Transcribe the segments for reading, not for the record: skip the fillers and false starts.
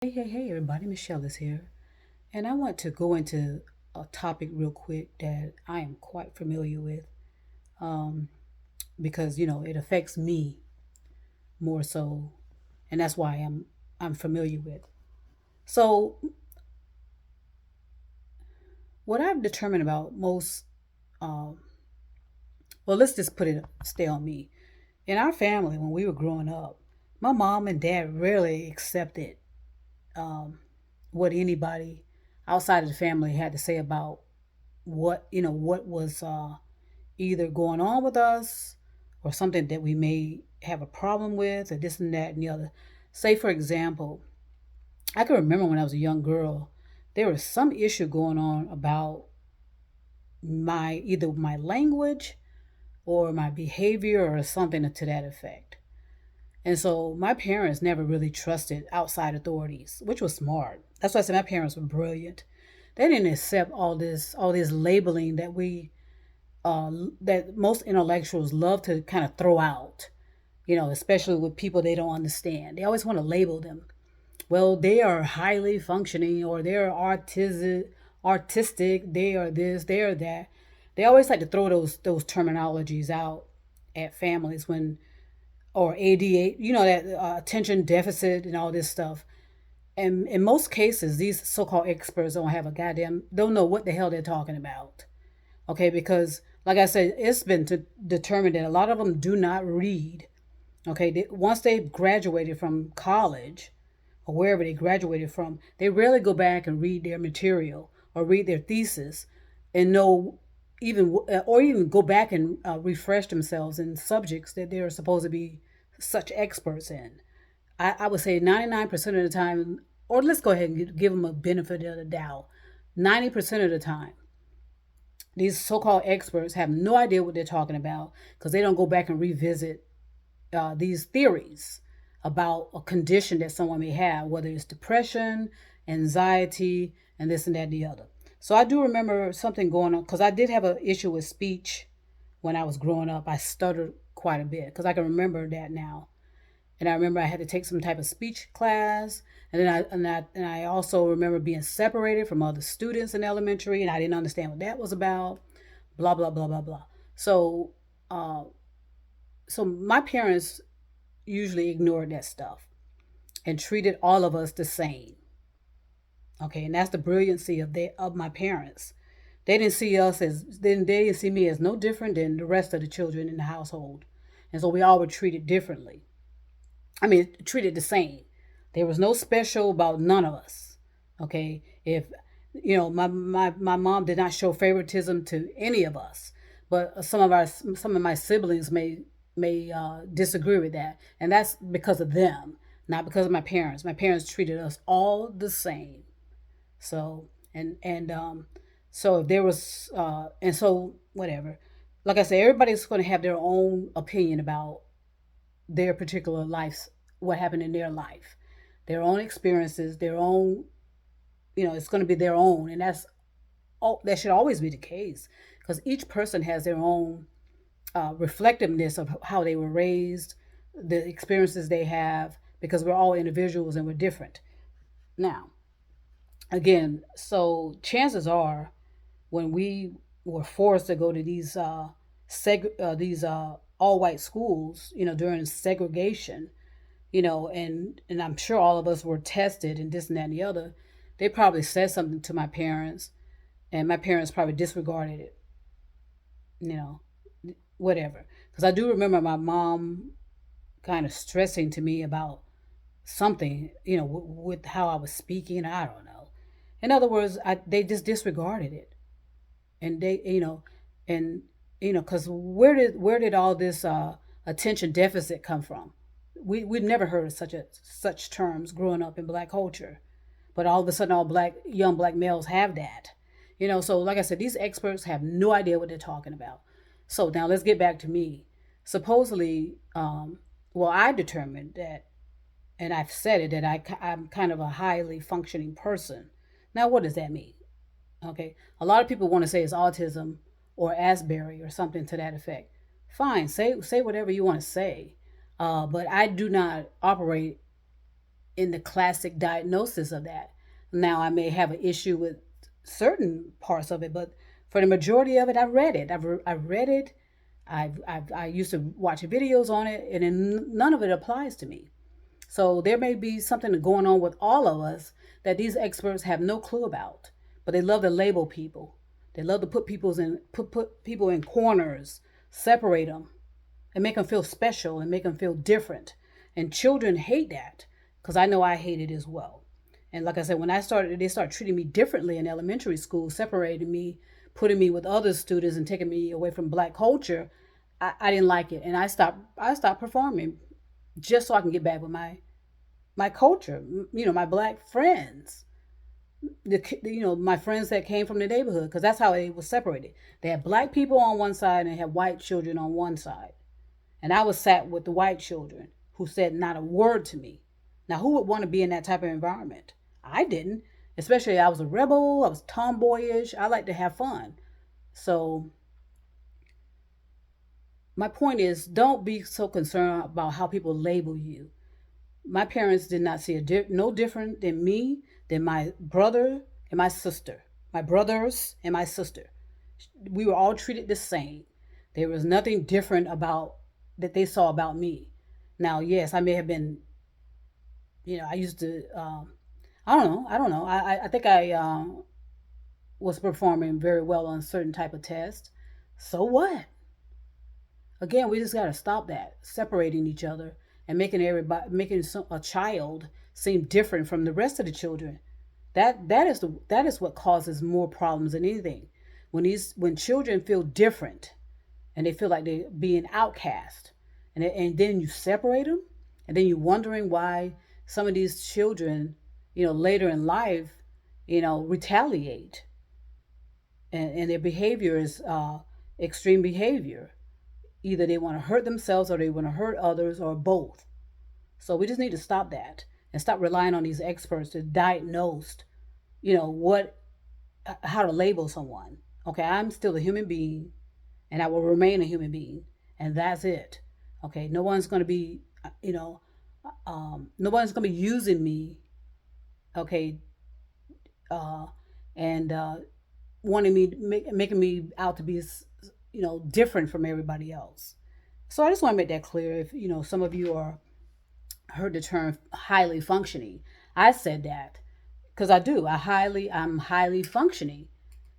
Hey, everybody, Michelle is here. And I want to go into a topic real quick that I am quite familiar with um, because, it affects me more so. And that's why I'm familiar with. So, what I've determined about most, um, well, let's just stay on me. In our family, when we were growing up, my mom and dad rarely accepted um, what anybody outside of the family had to say about what was either going on with us or something that we may have a problem with or this and that and the other. Say for example, I can remember when I was a young girl, there was some issue going on about my either my language or my behavior or something to that effect. And so my parents never really trusted outside authorities, which was smart. That's why I said my parents were brilliant. They didn't accept all this labeling that most intellectuals love to kind of throw out, especially with people they don't understand. They always want to label them. Well, they are highly functioning or they're artistic, they are this, they are that. They always like to throw those terminologies out at families when or ADA, that attention deficit and all this stuff. And in most cases, these so-called experts don't know what the hell they're talking about. Okay, because like I said, it's been determined that a lot of them do not read. Okay, once they've graduated from college or wherever they graduated from, they rarely go back and read their material or read their thesis and know even go back and refresh themselves in subjects that they're supposed to be such experts in. I would say 99% of the time, or let's go ahead and give them a benefit of the doubt. 90% of the time, these so-called experts have no idea what they're talking about because they don't go back and revisit these theories about a condition that someone may have, whether it's depression, anxiety, and this and that and the other. So I do remember something going on because I did have an issue with speech when I was growing up. I stuttered quite a bit because I can remember that now. And I remember I had to take some type of speech class, and I also remember being separated from other students in elementary, and I didn't understand what that was about. Blah blah blah blah blah. So, uh, so my parents usually ignored that stuff and treated all of us the same. Okay, and that's the brilliancy of my parents. They didn't see me as no different than the rest of the children in the household, and so we all were treated differently. I mean, treated the same. There was no special about none of us. Okay, if my mom did not show favoritism to any of us, but some of my siblings may disagree with that, and that's because of them, not because of my parents. My parents treated us all the same. So so if there was and so whatever. Like I said, everybody's going to have their own opinion about their particular lives, what happened in their life, their own experiences, their own, it's going to be their own, and that should always be the case because each person has their own reflectiveness of how they were raised, the experiences they have, because we're all individuals and we're different. Now, again, so chances are when we were forced to go to these all white schools, during segregation, and I'm sure all of us were tested and this and that and the other. They probably said something to my parents, and my parents probably disregarded it, you know, whatever. Because I do remember my mom kind of stressing to me about something, with how I was speaking. I don't know. In other words, they just disregarded it, and and because where did all this attention deficit come from? We'd never heard of such terms growing up in black culture, but all of a sudden, all young black males have that. So like I said, these experts have no idea what they're talking about. So now let's get back to me. Supposedly, well, I determined that, and I've said it, that I'm kind of a highly functioning person. Now, what does that mean? Okay, a lot of people want to say it's autism or Asperger or something to that effect. Fine, say whatever you want to say, but I do not operate in the classic diagnosis of that. Now, I may have an issue with certain parts of it, but for the majority of it, I read it. I read it. I used to watch videos on it, and then none of it applies to me. So there may be something going on with all of us that these experts have no clue about, but they love to label people. They love to put people in corners, separate them, and make them feel special and make them feel different. And children hate that because I know I hate it as well. And like I said, when I started, they started treating me differently in elementary school, separating me, putting me with other students, and taking me away from black culture. I didn't like it, and I stopped performing just so I can get back with my culture. My black friends, my friends that came from the neighborhood, because that's how it was separated. They had black people on one side and they had white children on one side. And I was sat with the white children who said not a word to me. Now, who would want to be in that type of environment? I didn't. Especially, I was a rebel. I was tomboyish. I like to have fun. So, my point is, don't be so concerned about how people label you. My parents did not see no different than me, than my brother and my sister. My brothers and my sister. We were all treated the same. There was nothing different about that they saw about me. Now, yes, I may have been, I used to, I don't know. I think I was performing very well on a certain type of test. So what? Again, we just got to stop that separating each other and making a child seem different from the rest of the children. That is what causes more problems than anything. When children feel different and they feel like they're being outcast, and then you separate them, and then you're wondering why some of these children, later in life, retaliate, and their behavior is extreme behavior. Either they want to hurt themselves or they want to hurt others or both. So we just need to stop that and stop relying on these experts to diagnose, what how to label someone. Okay, I'm still a human being and I will remain a human being, and that's it. Okay, no one's going to be, no one's going to be using me, okay, uh, and wanting me, making me out to be, different from everybody else. So I just want to make that clear. If some of you are heard the term highly functioning, I said that because I do. I'm highly functioning.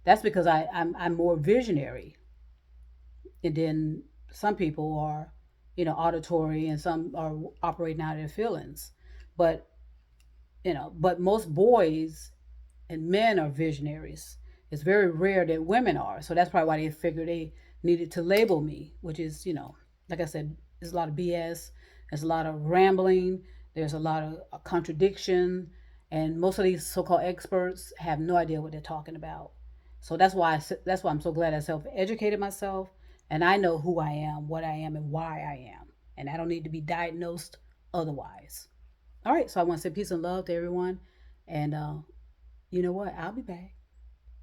That's because I'm more visionary, and then some people are, auditory, and some are operating out of their feelings. But but most boys and men are visionaries. It's very rare that women are. So that's probably why they figured they needed to label me, which is, like I said, there's a lot of BS, there's a lot of rambling, there's a lot of contradiction, and most of these so-called experts have no idea what they're talking about. So that's why I'm so glad I self-educated myself, and I know who I am, what I am, and why I am, and I don't need to be diagnosed otherwise. All right, so I want to say peace and love to everyone, and you know what? I'll be back.